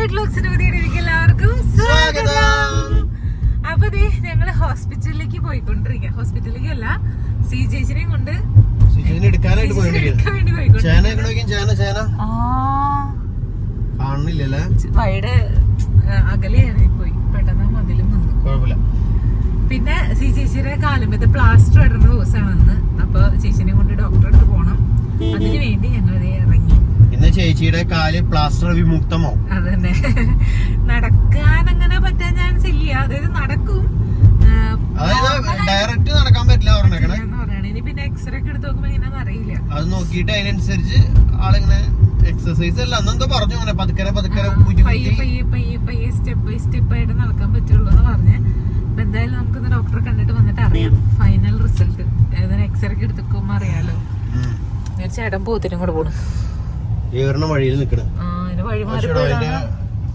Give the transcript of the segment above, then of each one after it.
എല്ലാവർക്കും സ്വാഗതം. അപ്പൊ ഞങ്ങള് ഹോസ്പിറ്റലിലേക്ക് പോയിക്കൊണ്ടിരിക്കുക. ഹോസ്പിറ്റലിലേക്ക് അല്ല, സി ചേച്ചിനെയും കൊണ്ട് എടുക്കാനായിട്ട് വഴിയുടെ അകലെയാണ് പോയി. പെട്ടെന്ന് മതിലും വന്നു. പിന്നെ സി ചേച്ചിയുടെ കാലുമ്പത്തെ പ്ലാസ്റ്റർ ഇടുന്ന ദിവസമാണ് അന്ന്. അപ്പൊ ചേച്ചിനെ കൊണ്ട് ഡോക്ടറെ അടുത്ത് പോണം. അതിനു വേണ്ടി ഞങ്ങൾ ഇറങ്ങി. ഇന്ന് ചേച്ചിയുടെ കാല് പ്ലാസ്റ്റർ വിമുക്തമോ? അതന്നെ. നടക്കാൻ അങ്ങനെ പറ്റാൻ ചാൻസ് ഇല്ല. അതായത് നടക്കും, ഡയറക്റ്റ് നടക്കാൻ പറ്റില്ല പറഞ്ഞേക്കണേ. ഇനി പിന്നെ എക്സ്റേ ഒക്കെ എടുത്ത് നോക്കുമ്പോ എങ്ങനെയാന്ന് അറിയില്ല. അത് നോക്കിയിട്ട് അതിനനുസരിച്ച് ആളിങ്ങനെ എക്സസൈസ് അല്ല അന്നെന്തോ പറഞ്ഞു, അങ്ങനെ പതുക്കരെ പയ്യെ സ്റ്റെപ്പ് ബൈ സ്റ്റെപ്പ് ആയിട്ട് നടക്കാൻ പറ്റുള്ളൂ എന്ന് പറഞ്ഞ്. അപ്പൊ എന്തായാലും നമുക്കിന്ന് ഡോക്ടറെ കണ്ടിട്ട് വന്നിട്ട് അറിയാം ഫൈനൽ റിസൾട്ട്. ഏതായാലും എക്സ്റേ ഒക്കെ എടുത്തുമ്പോ അറിയാലോ. ചേട്ടൻ പോത്തിനും കൂടെ പോണു. വഴിയിൽ നിക്കണ വഴി മാറി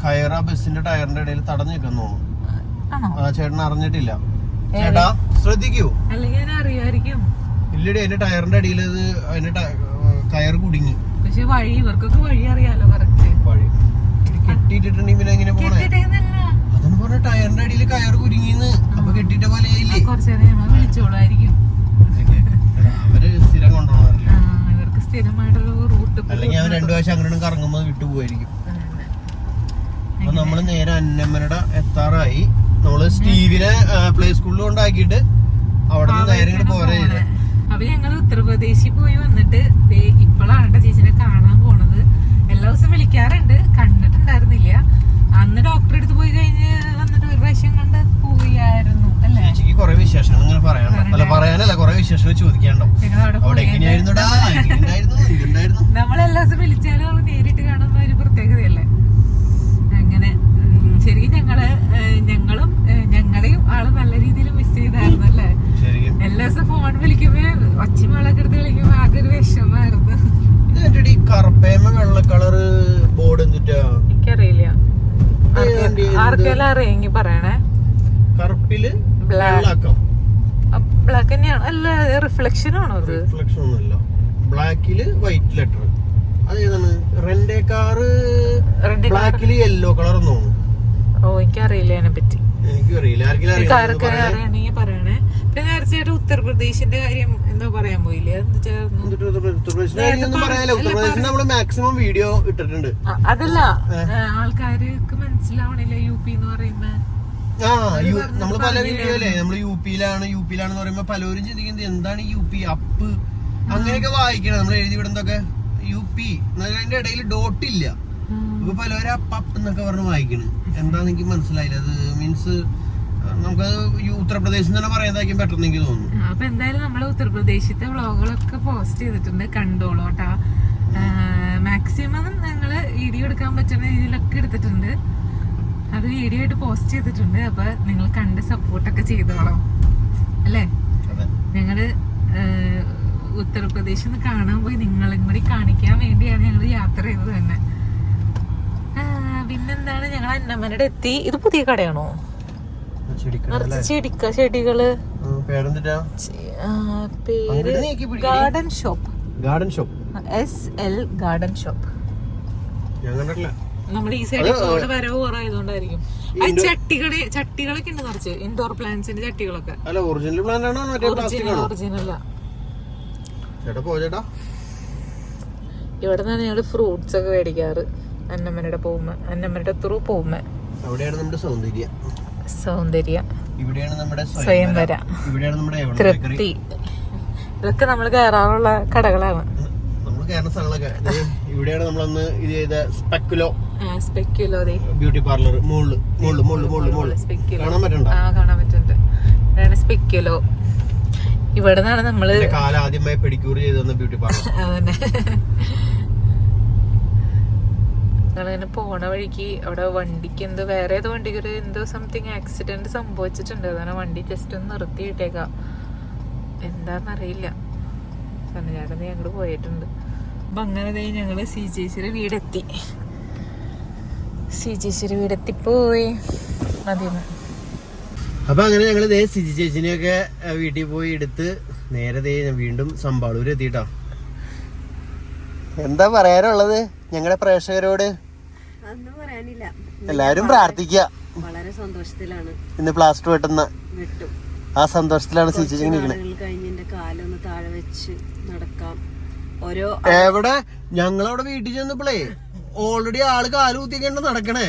കയറ ബസിന്റെ ടയറിന്റെ ഇടയിൽ തടഞ്ഞു നിൽക്കാൻ തോന്നുന്നു. ചേട്ടൻ അറിഞ്ഞിട്ടില്ല. ചേട്ടാ ശ്രദ്ധിക്കൂ. അല്ലെങ്കിൽ അറിയായിരിക്കും. ഇല്ലടി, അതിന്റെ ടയറിന്റെ അടിയിൽ അതിന്റെ കയർ കുടുങ്ങി. പക്ഷെ വഴി ഇവർക്കൊക്കെ വഴി അറിയാലോ. കറക്റ്റ് വഴി കെട്ടിട്ടുണ്ടെങ്കിൽ പിന്നെ എങ്ങനെ പോണേ? അതെന്ന് പറഞ്ഞ ടയറിന്റെ അടിയിൽ കയർ കുരുങ്ങിന്ന്. അപ്പൊ കെട്ടിട്ട പോലെ വിളിച്ചോളായിരിക്കും. അവര് സ്ഥിരം കൊണ്ടുപോകാറില്ല. ഇവർക്ക് സ്ഥിരമായിട്ടുള്ള റൂട്ട്. അല്ലെങ്കിൽ അവർ രണ്ടു പ്രാവശ്യം അങ്ങനെ കറങ്ങുമ്പോ വിട്ടുപോയിരിക്കും. അപ്പൊ നമ്മള് നേരെ അന്നമ്മനട എത്താറായി. നമ്മള് സ്റ്റീവിനെ പ്ലേ സ്കൂളിൽ കൊണ്ടാക്കിയിട്ട് അവിടെ നിന്ന് നേരെ ഇങ്ങോട്ട് പോരാ. അപ്പൊ ഞങ്ങള് ഉത്തർപ്രദേശിൽ പോയി വന്നിട്ട് ഇപ്പോഴാണ് ചേച്ചിനെ കാണാൻ പോണത്. എല്ലാ ദിവസവും വിളിക്കാറുണ്ട്, കണ്ടിട്ടുണ്ടായിരുന്നില്ല. അന്ന് ഡോക്ടറെ അടുത്ത് പോയി കഴിഞ്ഞ് വന്നിട്ട് ഒരു പ്രാവശ്യം കണ്ട് പോയായിരുന്നു അല്ലേ? ചേച്ചിക്ക് കുറെ വിശേഷങ്ങൾ ഇങ്ങനെ പറയാനല്ല, കുറെ വിശേഷങ്ങൾ ചോദിക്കാണ്ടോ. നമ്മളെല്ലാ ദിവസം വിളിച്ചാലും നമ്മള് നേരിട്ട് കാണുന്ന ഒരു പ്രത്യേകതയല്ലേ. അങ്ങനെ ശരിക്കും ഞങ്ങളെയും ആള് നല്ല രീതിയിൽ മിസ് ചെയ്തായിരുന്നു അല്ലേ? എല്ലാ ദിവസം ഫോൺ വിളിക്കുമ്പോ ഒച്ചമാളൊക്കെ എടുത്ത് വിളിക്കുമ്പോ ആകെ ഒരു വിഷമായിരുന്നു. വെള്ള കളറ് ബോർഡ് എന്തിട്ടാ എനിക്കറിയില്ല. ആർക്കെല്ലാം അറിയെങ്കിൽ പറയണേ. കറുപ്പില് ബ്ലാക്ക് തന്നെയാണ്. അല്ല, റിഫ്ലക്ഷൻ ആണോ? അത് റിഫ്ലക്ഷൻ ഒന്നുമല്ല. ബ്ലാക്കില് വൈറ്റ് ലെറ്റർ. അതേതാണ്? റെന്റെ കാറ് ബ്ലാക്കില് യെല്ലോ കളർ തോന്നുന്നു. ഓ, എനിക്കറിയില്ല അതിനെ പറ്റി. എനിക്കും അറിയില്ല. അറിയണെങ്കിൽ പറയണേ. പിന്നെ നേരത്തെ ഉത്തർപ്രദേശിന്റെ കാര്യം എന്തോ പറയാൻ പോയില്ലേ? നമ്മള് മാക്സിമം വീഡിയോ ഇട്ടിട്ടുണ്ട്. അതല്ല, ആൾക്കാർക്ക് മനസ്സിലാവണില്ല യു പി എന്ന് പറയുമ്പോ. നമ്മള് പല വീഡിയോയിലെ നമ്മള് യു പിയിലാണെന്ന് പറയുമ്പോ പലരും ചിന്തിക്കുന്നത് എന്താണ് യു പി അപ്പ് അങ്ങനെയൊക്കെ വായിക്കണം. നമ്മൾ എഴുതി വിടുന്നതൊക്കെ യു പി അതിന്റെ ഇടയിൽ ഡോട്ട് ഇല്ല. ഇപ്പൊ പലരും അപ്പ് എന്നൊക്കെ പറഞ്ഞ് വായിക്കണ്. എന്താന്ന് എനിക്ക് മനസ്സിലായില്ല. അത് മീൻസ് നമുക്കത് ഉത്തർപ്രദേശിൽ തന്നെ പറയാതായിരിക്കും പെട്ടെന്ന് എനിക്ക് തോന്നുന്നു. അപ്പൊ എന്തായാലും നമ്മള് ഉത്തർപ്രദേശത്തെ വ്ളോഗുകളൊക്കെ പോസ്റ്റ് ചെയ്തിട്ടുണ്ട്, കണ്ടോളൂട്ടാ. മാക്സിമം ഞങ്ങള് വീഡിയോ എടുക്കാൻ പറ്റുന്ന രീതിയിലൊക്കെ എടുത്തിട്ടുണ്ട്. അത് വീഡിയോ ആയിട്ട് പോസ്റ്റ് ചെയ്തിട്ടുണ്ട്. അപ്പൊ നിങ്ങൾ കണ്ട് സപ്പോർട്ടൊക്കെ ചെയ്തോളാം അല്ലേ? ഞങ്ങള് ഉത്തർപ്രദേശിൽ നിന്ന് കാണാൻ പോയി നിങ്ങളും കൂടി കാണിക്കാൻ വേണ്ടിയാണ് ഞങ്ങൾ യാത്ര ചെയ്തത് തന്നെ. പിന്നെന്താണ്, ഞങ്ങൾ അന്നമ്മനോട് എത്തി. ഇത് പുതിയ കടയാണോ? ചെടികള് പേര് garden shop. SL garden shop. നമ്മുടെ ഈ സൈഡിൽ വരവ് കുറവായതുകൊണ്ടായിരിക്കും. ചട്ടികളൊക്കെ ഉണ്ട് നിറച്ച്. ഇൻഡോർ പ്ലാന്റ്സിന്റെ ചട്ടികളൊക്കെ. ഒറിജിനലാ. ഇവിടെ നിന്നാണ് ഞങ്ങള് ഫ്രൂട്ട്സ് ഒക്കെ മേടിക്കാറ്. അന്നമ്മനോട് പോകുമ്പോ, അന്നമ്മനോട് ത്രൂ പോകുമ്പോ. സൗന്ദര്യ, സ്വയംവര, തൃപ്തി, ഇതൊക്കെ നമ്മൾ കയറാറുള്ള കടകളാണ്. ഇവിടെയാണ് നമ്മളന്ന് ഇത് ചെയ്ത സ്പെക്കുലോ ബ്യൂട്ടി പാർലർ. കാണാൻ പറ്റുന്നുണ്ട്. സ്പെക്കുലോ. ഇവിടെ നിന്നാണ് നമ്മള് ആദ്യമായി പെഡിക്യൂർ ചെയ്ത ബ്യൂട്ടി പാർലർ. അതന്നെ. ഞങ്ങളിങ്ങനെ പോണ വഴിക്ക് അവിടെ വണ്ടിക്ക് വേറെ ഏതോ വണ്ടിക്ക് എന്തോ സംതിങ് ആക്സിഡന്റ് സംഭവിച്ചിട്ടുണ്ട്. അതാണ് വണ്ടി ജസ്റ്റ് ഒന്ന് നിർത്തിയിട്ടേക്കാം. എന്താന്നറിയില്ല. ചേട്ടൻ ഞങ്ങള് പോയിട്ടുണ്ട്. അപ്പൊ അങ്ങനെ ഞങ്ങള് സി ചേച്ചിയുടെ വീടെത്തിപ്പോയി. മതിന്ന്. അപ്പൊ അങ്ങനെ ഞങ്ങള് സിജി ചേച്ചിനെയൊക്കെ വീട്ടിൽ പോയി എടുത്ത് നേരെ വീണ്ടും സമ്പാളൂർ എത്തിയിട്ടാ. എന്താ പറയാനുള്ളത് ഞങ്ങളുടെ പ്രേക്ഷകരോട്? ഒന്നും പറയാനില്ല. എല്ലാരും പ്രാർത്ഥിക്കുക. വളരെ സന്തോഷത്തിലാണ്. ഇന്ന് പ്ലാസ്റ്റർ വെട്ടുന്ന വെട്ടും. ആ സന്തോഷത്തിലാണ് ചേച്ചി ഇരിക്കണേ. കഴിഞ്ഞ് എന്റെ കാലൊന്ന് താഴെ വെച്ച് നടക്കാം. ഓരോ എവിടെ ഞങ്ങളവിടെ വീട്ടിൽ ചെന്നപ്പോളേ ഓൾറെഡി ആള് കാല് കുത്തിക്കേണ്ട നടക്കണേ.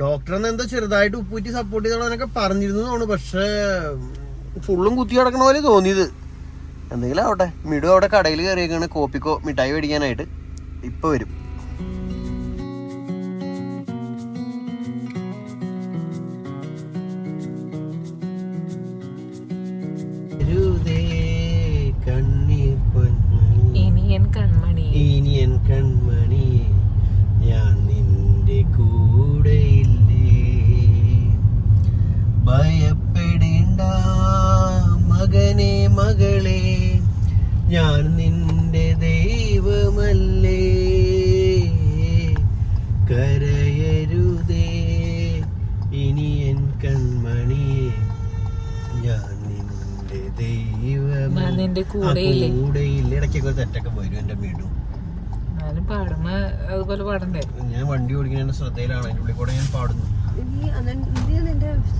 ഡോക്ടറെന്ന് എന്താ ചെറുതായിട്ട് ഉപ്പൂറ്റി സപ്പോർട്ട് ചെയ്തോളാനൊക്കെ പറഞ്ഞിരുന്നതാണ്. പക്ഷെ ഫുള്ളും കുത്തി കിടക്കണ പോലെ തോന്നിയത്. എന്തെങ്കിലും ആവട്ടെ. മിഡു അവിടെ കടയിൽ കയറിയേക്കാണ് കോപ്പിക്കോ മിഠായി മേടിക്കാനായിട്ട്. ഇപ്പൊ വരും. ഇനിയൻ കൺമണി ഞാൻ നിന്റെ കൂടെയില്ലേ, ഭയപ്പെടേണ്ട മകനെ മകളെ, ഞാൻ നിന്റെ ദൈവമല്ലേ, കരയരുതേ ഇനിയൻ കൺമണി, ഞാൻ നിന്റെ ദൈവമല്ലേ. കൂടെയില്ല. ഇടയ്ക്കൊക്കെ തെറ്റൊക്കെ വരും എന്റെ വീടും. പാടുമ്പോ അതുപോലെ പാടണ്ടേ? ഞാൻ വണ്ടി ഓടിക്കുന്ന ശ്രദ്ധയിലാണ്. അതിന്റെ ഉള്ളിൽ കൂടെ ഞാൻ പാടുന്നു.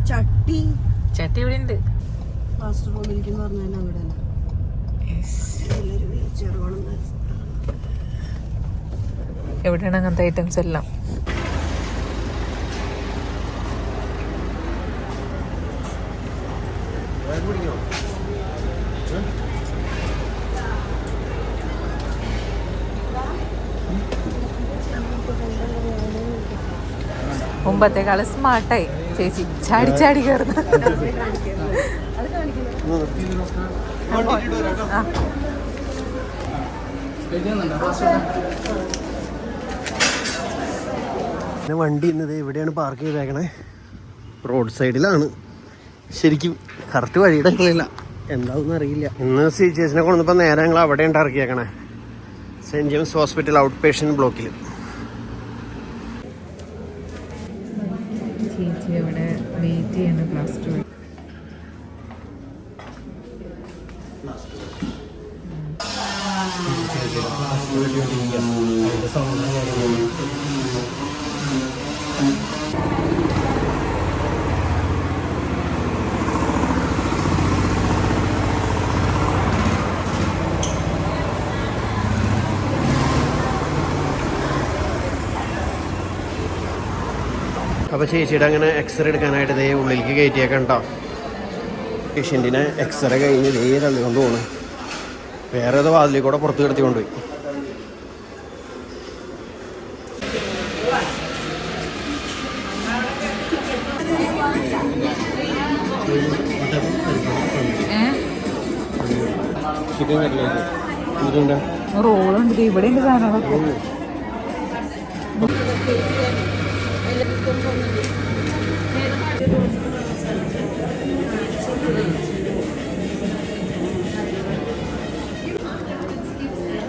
ചട്ടി ഇവിടെ ഉണ്ട്. എവിടെയാണ് അങ്ങനത്തെ ഐറ്റംസ് എല്ലാം? മുമ്പത്തേക്കാള് സ്മാർട്ടായി ചേച്ചി. ചാടി ചാടി കയറുന്നു. വണ്ടി ഇന്നത് എവിടെയാണ് പാർക്ക് ചെയ്തേക്കണേ? റോഡ് സൈഡിലാണ്. ശരിക്കും കറക്റ്റ് വഴിയുടെ അറിയില്ല, എന്താണെന്ന് അറിയില്ല. ഇന്ന് ചേച്ചിനെ കൊണ്ടപ്പോൾ നേരെ ഞങ്ങൾ അവിടെ ഉണ്ട് ഇറക്കിയേക്കണേ, Saint James hospital out patient ബ്ലോക്കിൽ. ചേച്ചി അവിടെ വെയിറ്റ് ചെയ്യുന്നു പ്ലാസ്റ്റർ. അപ്പോൾ ചേച്ചിയുടെ അങ്ങനെ എക്സ്റേ എടുക്കാനായിട്ട് ഇതേ ഉള്ളിലേക്ക് കയറ്റിയേക്കണ്ടോ. പേഷ്യൻറ്റിനെ എക്സ്റേ കഴിഞ്ഞ് ഇതേ തള്ളിക്കൊണ്ട് പോകണം. വേറെ ഏതോ വാതിലിൽ കൂടെ പുറത്ത് കിടത്തി കൊണ്ടുപോയി. റോളുണ്ട് ഇവിടെ ഉണ്ട് സാധനങ്ങളൊക്കെ.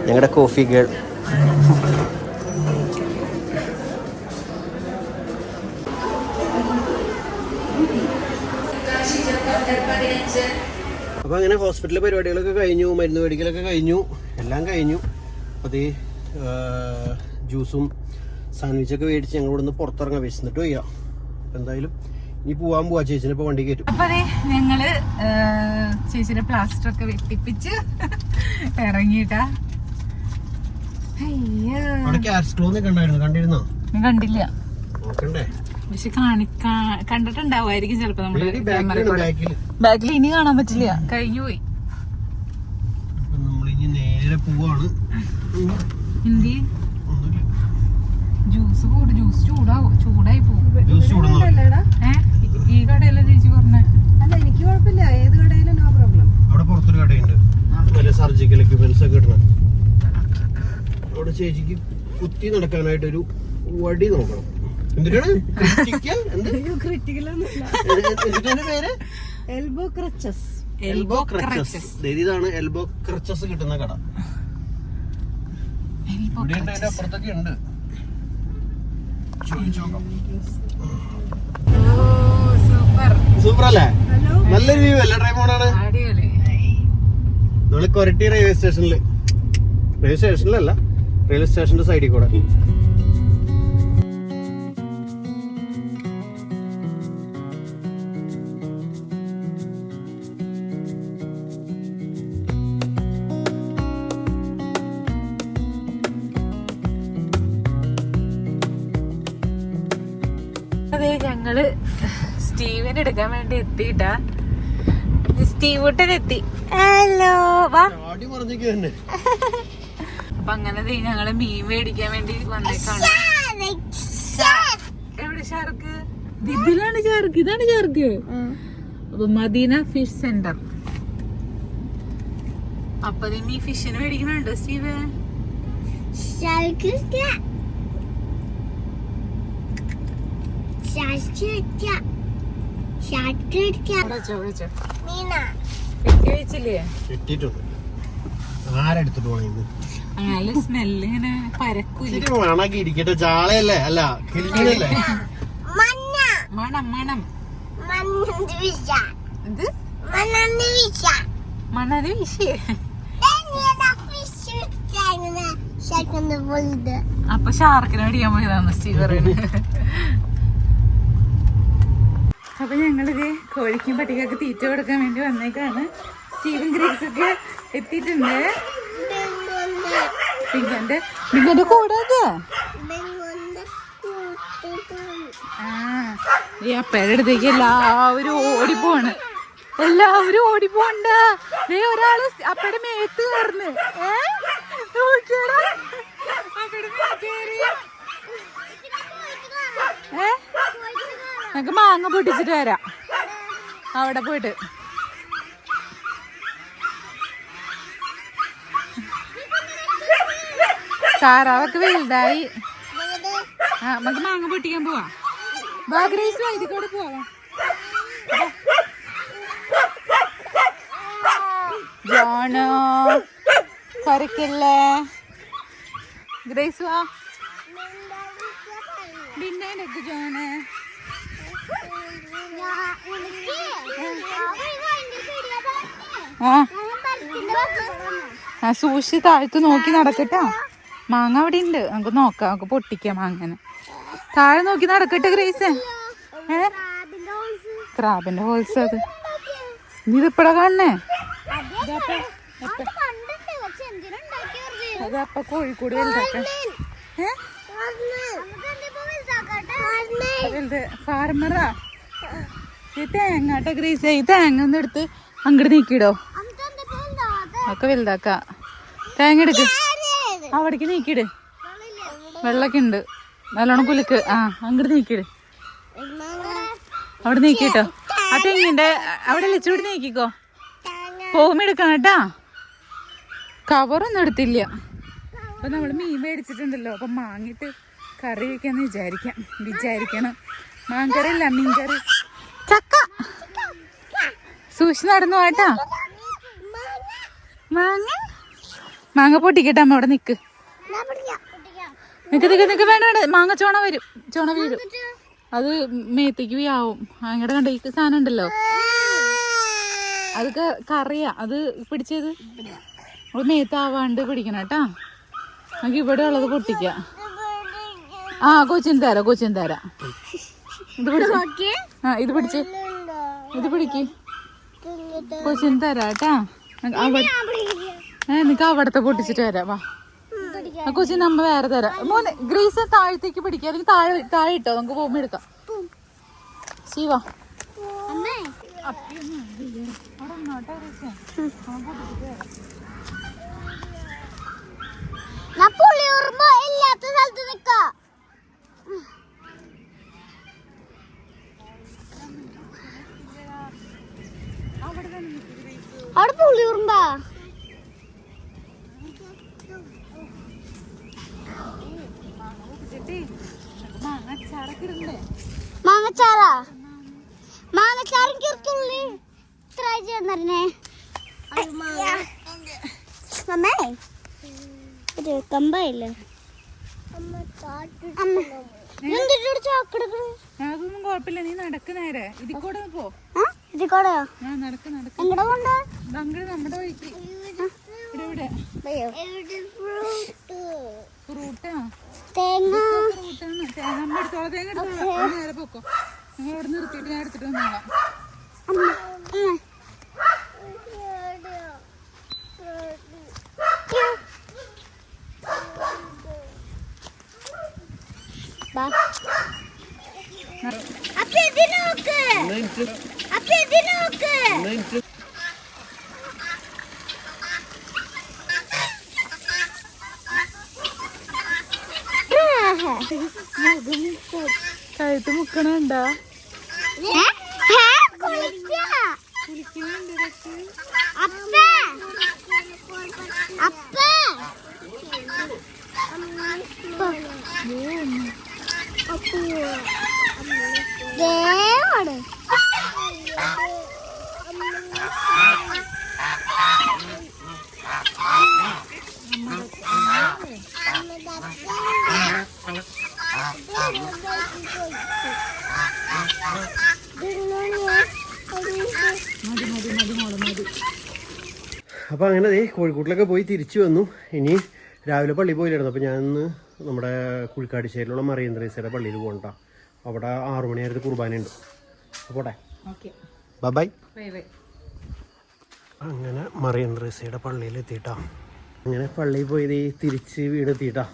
ഞങ്ങളുടെ കോഫി ഗേൾ. അപ്പോൾ അങ്ങനെ ഹോസ്പിറ്റലിലെ പരിപാടികളൊക്കെ കഴിഞ്ഞു, മരുന്ന് മേടിക്കലൊക്കെ കഴിഞ്ഞു, എല്ലാം കഴിഞ്ഞു. അപ്പോൾ ഈ ജ്യൂസും സാൻഡ്വിച്ചൊക്കെ മേടിച്ച് ഞങ്ങൾ ഇവിടെ നിന്ന് പുറത്തിറങ്ങാൻ വെച്ചിട്ട് വയ്യ. എന്തായാലും ഇനി പോവാൻ പോവാ. ചേച്ചിനെ ഇപ്പോൾ വണ്ടി കയറ്റും. അപ്പൊ ഞങ്ങള് ചേച്ചിയുടെ പ്ലാസ്റ്റർ ഒക്കെ വെട്ടിപ്പിച്ച് ഇറങ്ങിട്ടാ. കണ്ടിരുന്നോ? കണ്ടില്ല, നോക്കണ്ടേ? പക്ഷെ കണ്ടിട്ടുണ്ടാവുമായിരിക്കും ചിലപ്പോ. നമ്മള് ബാക്കിൽ ഇനി കാണാൻ പറ്റില്ല, കഴിഞ്ഞു പോയി. നമ്മളിനി നേരെ പോവാണ്. എന്തി ജ്യൂസ് കൂടി, ജ്യൂസ് ചൂടായി പോകും. ഈ കടയല്ല ചേച്ചി പറഞ്ഞേ? അല്ല, എനിക്ക് കുഴപ്പമില്ല, ഏത് കടയിലും നോ പ്രോബ്ലം. അവിടെ പുറത്തൊരു കടയുണ്ട്, നല്ല സർജിക്കൽ എക്യുപ്മെന്റ്സ് ഒക്കെ കിട്ടണം. അവിടെ ചേച്ചിക്ക് കുത്തി നടക്കാനായിട്ടൊരു വടി നോക്കണം. എന്തിനാണ് എൽബോ ക്രച്ചസ്. ഇതാണ് എൽബോ ക്രച്ചസ് കിട്ടുന്ന കട. ഇവിടെ ഉണ്ട്, അതിന്റെ അപ്പുറത്തൊക്കെ ഉണ്ട്. സൂപ്പർ അല്ലേ? നല്ലൊരു വ്യൂ അല്ലേ? ഡ്രൈവോണാണ്. നമ്മള് കൊരട്ടി റെയിൽവേ സ്റ്റേഷനിലല്ല, റെയിൽവേ സ്റ്റേഷന്റെ സൈഡിൽ കൂടെ. അതെ ഞങ്ങള് സ്റ്റീവൻ എടുക്കാൻ വേണ്ടി എത്തിട്ടാ. സ്റ്റീവൂട്ടൻ എത്തി. ഹലോ വാ. അപ്പൊ അങ്ങനെ ഞങ്ങള് മീൻ മേടിക്കാൻ വേണ്ടി വന്നേക്കാണ്. എവിടെ ഷാർക്ക്? ഇതിലാണ് ഷാർക്ക്, ഇതാണ് ഷാർക്ക്. അപ്പൊ മദീന ഫിഷ് സെന്റർ. അപ്പൊ നീ ഫിഷിന് മേടിക്കണുണ്ടോ സ്റ്റീവ്? നല്ല സ്മെല്ല് ഇങ്ങനെ പരക്കൂല. ചാളയല്ലേ? അല്ല മണം മണം ഇത് മണല് വീശിയേ. അപ്പൊ ഷാർക്കിനെ മേടിക്കാൻ പോയതാണ് സ്റ്റീവ് പറയുന്നത്. അപ്പൊ ഞങ്ങളിത് കോഴിക്കും പട്ടിക്കൊക്കെ തീറ്റ കൊടുക്കാൻ വേണ്ടി വന്നേക്കാണ്. സ്റ്റീവൻ ഗ്രേസ് ഒക്കെ എത്തിയിട്ടുണ്ട്. പിങ്കന്റെ കൂടെ ഈ അപ്പയുടെ അടുത്തേക്ക് എല്ലാവരും ഓടിപ്പോണ്. എല്ലാവരും ഓടിപ്പോണ്ട. ഒരാള് അപ്പയുടെ മേത്ത് കയറുന്നു. നമുക്ക് മാങ്ങ പൊട്ടിച്ചിട്ട് വരാം അവിടെ പോയിട്ട്. താറാവൊക്കെ വലുതായി. നമുക്ക് മാങ്ങ പൊട്ടിക്കാൻ പോവാ. ബാഗ്രേസ് ഇതിക്കൂടെ പോവാ. ജോണോ കരക്കല്ലേ ഗ്രേസ് വാ. ഡിന്നേക്ക് ജോണ് സൂക്ഷിച്ച് താഴ്ത്ത് നോക്കി നടക്കട്ടോ. മാങ്ങ അവിടെ ഉണ്ട്, നമുക്ക് നോക്കാം. നമുക്ക് പൊട്ടിക്കാം മാങ്ങനെ. താഴെ നോക്കി നടക്കട്ടെ ഗ്രേസ്. ക്രാബിന്റെ ഹോൾസ് അത് ഇതിപ്പഴാ കാണണേ. അതപ്പ കോഴിക്കോട് വലുതാക്കാൻ ഫാർമറാ. ഈ തേങ്ങാട്ടെ ഗ്രേസ്. ഈ തേങ്ങ ഒന്ന് എടുത്ത് അങ്ങോട്ട് നീക്കിയിടോ. ഒക്കെ വലുതാക്ക. തേങ്ങ എടുക്ക്, അവിടേക്ക് നീക്കിയിട്. വെള്ളമൊക്കെ ഉണ്ട്, നല്ലോണം കുലുക്ക്. അങ്ങോട്ട് നീക്കിയിട്. അവിടെ നീക്കിട്ടോ. ആ തെങ്ങിന്റെ അവിടെ ലച്ചൂടി നീക്കിക്കോ. പോകുമ്പോ എടുക്കണം കേട്ടാ. കവറൊന്നും എടുത്തില്ല. അപ്പൊ നമ്മള് മീൻ മേടിച്ചിട്ടുണ്ടല്ലോ. അപ്പൊ മാങ്ങിട്ട് കറി വെക്കാന്ന് വിചാരിക്കണം. മാങ്കറി ഇല്ല, മീൻകറി. ചക്ക സൂക്ഷിച്ച് നടന്നു കേട്ടാ. മാങ്ങ പൊട്ടിക്കട്ടെ. അമ്മ അവിടെ നിക്ക് വേണ്ട. മാങ്ങ ചോണ വീഴും. അത് മേത്തേക്ക് വീയാവും. അങ്ങോട്ട് കണ്ട ഈ സാധനം ഉണ്ടല്ലോ, അത് കറിയാ. അത് പിടിച്ചത് നമ്മള് മേത്താവാണ്ട് പിടിക്കണം കേട്ടാ. നമുക്ക് ഇവിടെ ഉള്ളത് പൊട്ടിക്കാം. കൊച്ചിന് തരാം. ഇത് പിടിക്ക്. കൊച്ചിന് തരാം കേട്ടാ. നിനക്ക് അവിടത്തെ പൊട്ടിച്ചിട്ട് വരാം. വാ കൊച്ചിന് നമ്മ വേറെ തരാം. മോനെ ഗ്രീസ് താഴത്തേക്ക് പിടിക്കുക, അല്ലെങ്കിൽ താഴെ ഇട്ടോ. നമുക്ക് പോകുമ്പോ എടുക്കാം. ശിവ ഇല്ലാത്ത സ്ഥലത്ത് നിക്കാം. അവിടെ പുള്ളി ഉറുമ്പാ. മാങ്ങച്ചാറും കിർത്തുള്ളി ട്രൈ ചെയ്യുന്നേ. അമ്മേ ഒരു കമ്പായില്ലേ? അതൊന്നും കുഴപ്പമില്ല. നീ നടക്ക് നേരെ. ഇതിക്കൂടെ പോ. ഇതിക്കൂടെയോ? എങ്ങടെ കൊണ്ട്? നമ്മുടെ വഴിക്ക്. ഇവിടെ ഫ്രൂട്ടാ. തേങ്ങ അമ്മ എടുത്തോളാം. തേങ്ങ എടുത്തോളാം. നേരെ പോക്കോ. നിങ്ങൾ ഇവിടെ നിർത്തിയിട്ട് ഞാൻ എടുത്തിട്ട് വന്നോളാം. അപ്പൊ ഇത് നോക്ക്. അപ്പൊ ഇത് നോക്ക്. കഴുത്ത് മുക്കണുണ്ടാ അപ്പോൾ അങ്ങനെ ദേ കോഴിക്കോട്ടിലൊക്കെ പോയി തിരിച്ചു വന്നു. ഇനി രാവിലെ പള്ളിയിൽ പോയില്ലായിരുന്നു. അപ്പോൾ ഞാനിന്ന് നമ്മുടെ കുഴിക്കാടിശ്ശേരിയിലുള്ള മറിയം ത്രേസ്യയുടെ പള്ളിയിൽ പോകണ്ട. അവിടെ 6 മണിയായിരുന്നു കുർബാനയുണ്ട്. അപ്പോൾ ബൈ. അങ്ങനെ മറിയം ത്രേസ്യയുടെ പള്ളിയിൽ എത്തിയിട്ടാ. അങ്ങനെ പള്ളിയിൽ പോയത് തിരിച്ച് വീടെത്തിയിട്ടാ.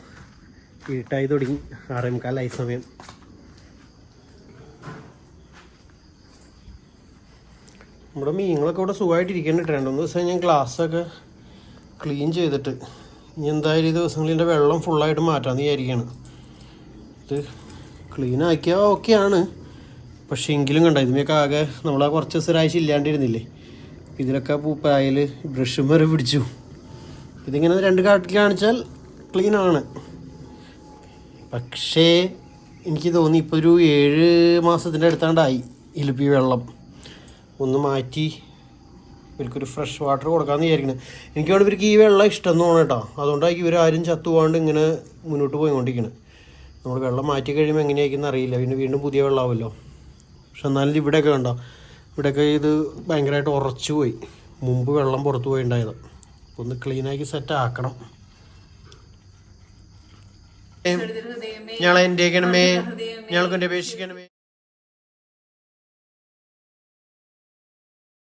ഇരുട്ടായി തുടങ്ങി. 6:45 സമയം. നമ്മുടെ മീനുകളൊക്കെ ഇവിടെ സുഖമായിട്ടിരിക്കുന്നുണ്ട്. 2-3 ദിവസം ഞാൻ ഗ്ലാസ്സൊക്കെ ക്ലീൻ ചെയ്തിട്ട് ഇനി എന്തായാലും ഈ ദിവസങ്ങളിൽ ഇതിൻ്റെ വെള്ളം ഫുള്ളായിട്ട് മാറ്റാമെന്ന് വിചാരിക്കുകയാണ്. ഇത് ക്ലീൻ ആക്കിയാൽ ഓക്കെയാണ്. പക്ഷേ എങ്കിലും കണ്ട ഇതിനൊക്കെ ആകെ നമ്മളാ കുറച്ച് ദിവസം ഒരാഴ്ച ഇല്ലാണ്ടിരുന്നില്ലേ, ഇതിലൊക്കെ പൂപ്പായൽ ബ്രഷും വരെ പിടിച്ചു. ഇതിങ്ങനെ 2 കാട്ടിൽ കാണിച്ചാൽ ക്ലീനാണ്. പക്ഷേ എനിക്ക് തോന്നി ഇപ്പോൾ ഒരു 7 മാസത്തിൻ്റെ അടുത്താണ്ടായി ഇലുപ്പി വെള്ളം ഒന്ന് മാറ്റി ഇവർക്കൊരു ഫ്രഷ് വാട്ടർ കൊടുക്കാമെന്ന് വിചാരിക്കുന്നത്. എനിക്ക് വേണം ഇവർക്ക് ഈ വെള്ളം ഇഷ്ടം എന്ന് തോന്നണം കേട്ടോ. അതുകൊണ്ടായിരിക്കും ഇവരാരും ചത്തുപോകാണ്ട് ഇങ്ങനെ മുന്നോട്ട് പോയിക്കൊണ്ടിരിക്കുന്നത്. നമ്മൾ വെള്ളം മാറ്റി കഴിയുമ്പോൾ എങ്ങനെയായിരിക്കും അറിയില്ല. പിന്നെ വീണ്ടും പുതിയ വെള്ളമാവുമല്ലോ. പക്ഷെ എന്നാലും ഇവിടെയൊക്കെ കണ്ടോ, ഇവിടെയൊക്കെ ഇത് ഭയങ്കരമായിട്ട് ഉറച്ചു പോയി. മുമ്പ് വെള്ളം പുറത്തു പോയിണ്ടായത്. ഒന്ന് ക്ലീനാക്കി സെറ്റ് ആക്കണം. ഞങ്ങളെ എൻ്റെ ഞങ്ങൾക്ക് എൻ്റെ അപേക്ഷിക്കണമേ.